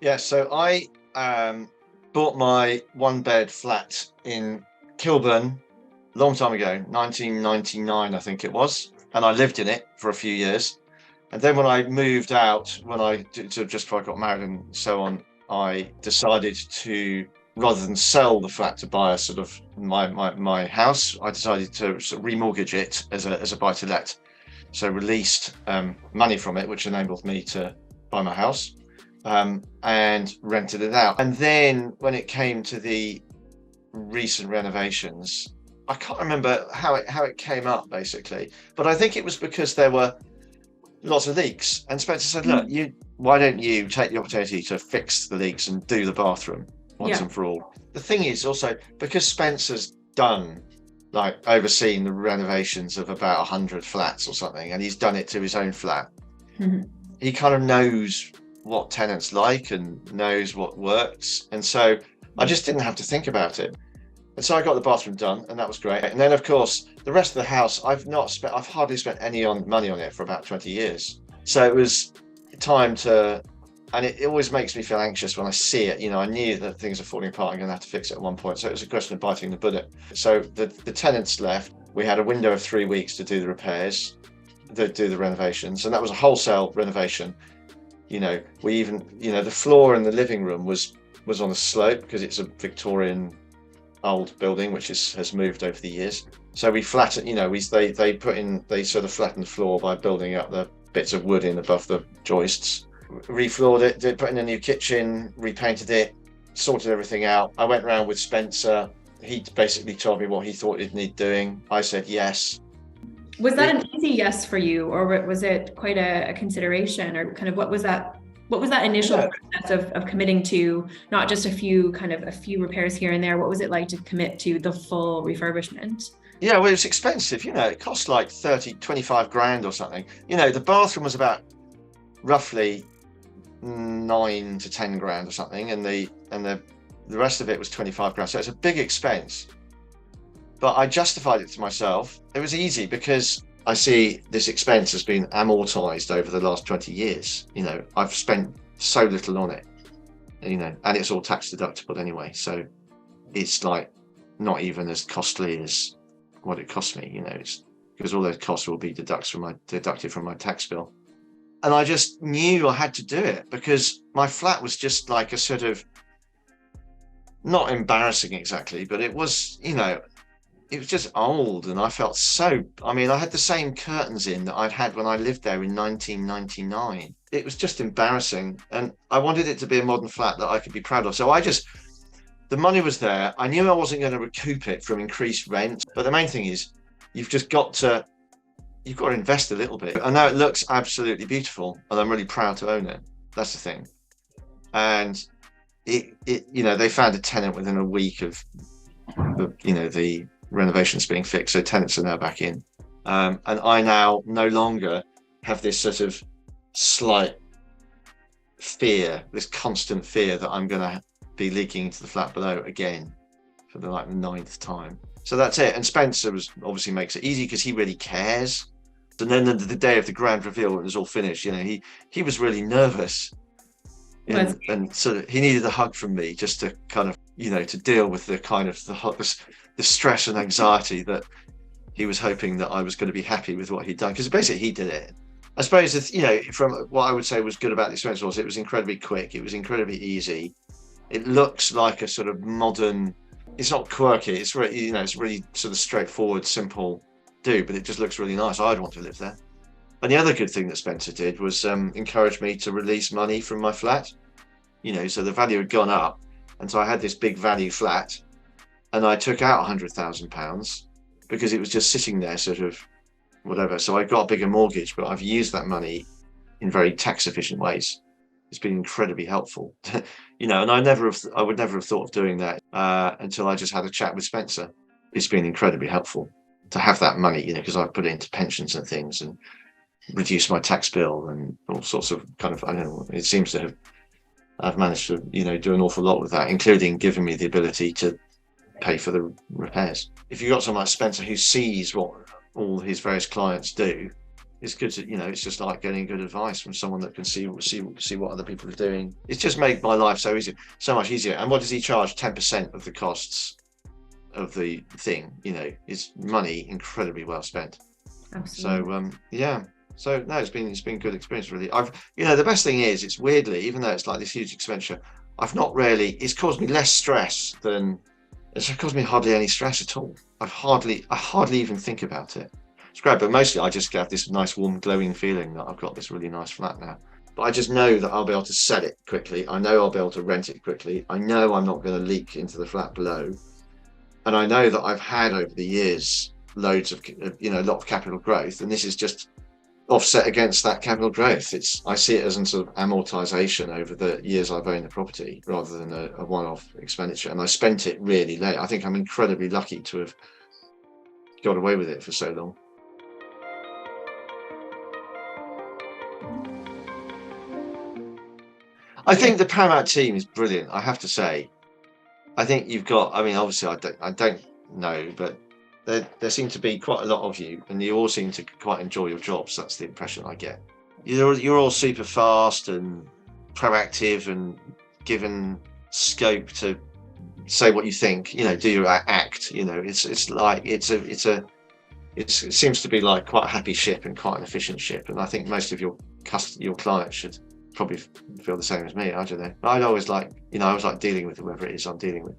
Yeah, so I bought my one bed flat in Kilburn a long time ago, 1999, I think it was. And I lived in it for a few years. And then when I moved out, just before I got married and so on, I decided to, rather than sell the flat to buy a sort of my house, I decided to sort of remortgage it as a buy to let. So released money from it, which enabled me to buy my house, and rented it out. And then when it came to the recent renovations, I can't remember how it came up basically, but I think it was because there were lots of leaks. And Spencer said, "Look, Mhm. why don't you take the opportunity to fix the leaks and do the bathroom once Yeah. and for all?" The thing is also because Spencer's done like overseen the renovations of about 100 flats or something, and he's done it to his own flat. Mhm. He kind of knows what tenants like and knows what works. And so I Yeah. just didn't have to think about it. And so I got the bathroom done, and that was great. And then, of course, the rest of the house, I've hardly spent any money on it for about 20 years. So it was time to, and it always makes me feel anxious when I see it. I knew that things are falling apart. I'm going to have to fix it at one point. So it was a question of biting the bullet. So the tenants left. We had a window of 3 weeks to do the repairs, do the renovations, and that was a wholesale renovation. We even, the floor in the living room was on a slope because it's a Victorian old building which has moved over the years. So we flattened, they sort of flattened the floor by building up the bits of wood in above the joists. Refloored it, put in a new kitchen, repainted it, sorted everything out. I went around with Spencer. He basically told me what he thought it'd need doing. I said yes. Was that It, an easy yes for you, or was it quite a consideration, or kind of what was that? What was that initial yeah, process of committing to not just a few repairs here and there? What was it like to commit to the full refurbishment? yeah, well, it was expensive. It cost like 25 grand or something. The bathroom was about roughly 9 to 10 grand or something, and the rest of it was 25 grand. So it's a big expense. But I justified it to myself. It was easy because I see this expense has been amortized over the last 20 years. I've spent so little on it, and it's all tax deductible anyway. So it's like not even as costly as what it cost me, it's because all those costs will be deducted from my tax bill. And I just knew I had to do it because my flat was just like a sort of not embarrassing exactly, but it was just old. And I had the same curtains in that I'd had when I lived there in 1999. It was just embarrassing. And I wanted it to be a modern flat that I could be proud of. So the money was there. I knew I wasn't going to recoup it from increased rent. But the main thing is you've just you've got to invest a little bit. I know it looks absolutely beautiful and I'm really proud to own it. That's the thing. And they found a tenant within a week of the renovations being fixed. So tenants are now back in. And I now no longer have this sort of slight fear, this constant fear that I'm going to be leaking into the flat below again for the ninth time. So that's it. And Spencer obviously makes it easy because he really cares. And then the day of the grand reveal, when it was all finished, he was really nervous, Was and sort of he needed a hug from me just to kind of to deal with the kind of the stress and anxiety that he was hoping that I was going to be happy with what he'd done, because basically he did it. I suppose from what I would say was good about the experience was it was incredibly quick, it was incredibly easy. It looks like a sort of modern. It's not quirky. It's really it's really sort of straightforward, simple do, but it just looks really nice. I'd want to live there. And the other good thing that Spencer did was encourage me to release money from my flat. So the value had gone up, and so I had this big value flat, and I took out £100,000 because it was just sitting there, sort of whatever. So I got a bigger mortgage, but I've used that money in very tax efficient ways. It's been incredibly helpful, and I would never have thought of doing that until I just had a chat with Spencer. It's been incredibly helpful to have that money, because I put it into pensions and things and reduce my tax bill and all sorts of kind of, I don't know, it seems to have, I've managed to, do an awful lot with that, including giving me the ability to pay for the repairs. If you've got someone like Spencer who sees what all his various clients do, it's good to, it's just like getting good advice from someone that can see what other people are doing. It's just made my life so much easier. And what does he charge? 10% of the costs of the thing, is money incredibly well spent. Absolutely. So yeah. So no, it's been a good experience, really. The best thing is, it's weirdly, even though it's like this huge expenditure, it's caused me less stress than it's caused me hardly any stress at all. I hardly even think about it. It's great, but mostly I just have this nice, warm, glowing feeling that I've got this really nice flat now. But I just know that I'll be able to sell it quickly. I know I'll be able to rent it quickly. I know I'm not going to leak into the flat below. And I know that I've had over the years loads of, a lot of capital growth, and this is just offset against that capital growth. I see it as a sort of amortization over the years I've owned the property rather than a one-off expenditure. And I spent it really late. I think I'm incredibly lucky to have got away with it for so long. I think the Paramount team is brilliant, I have to say. I think you've got, obviously I don't know, but there seem to be quite a lot of you, and you all seem to quite enjoy your jobs. That's the impression I get. You're all super fast and proactive and given scope to say what you think, do your act. It seems to be like quite a happy ship and quite an efficient ship. And I think most of your clients should probably feel the same as me. I don't know. I always like dealing with whoever it is I'm dealing with.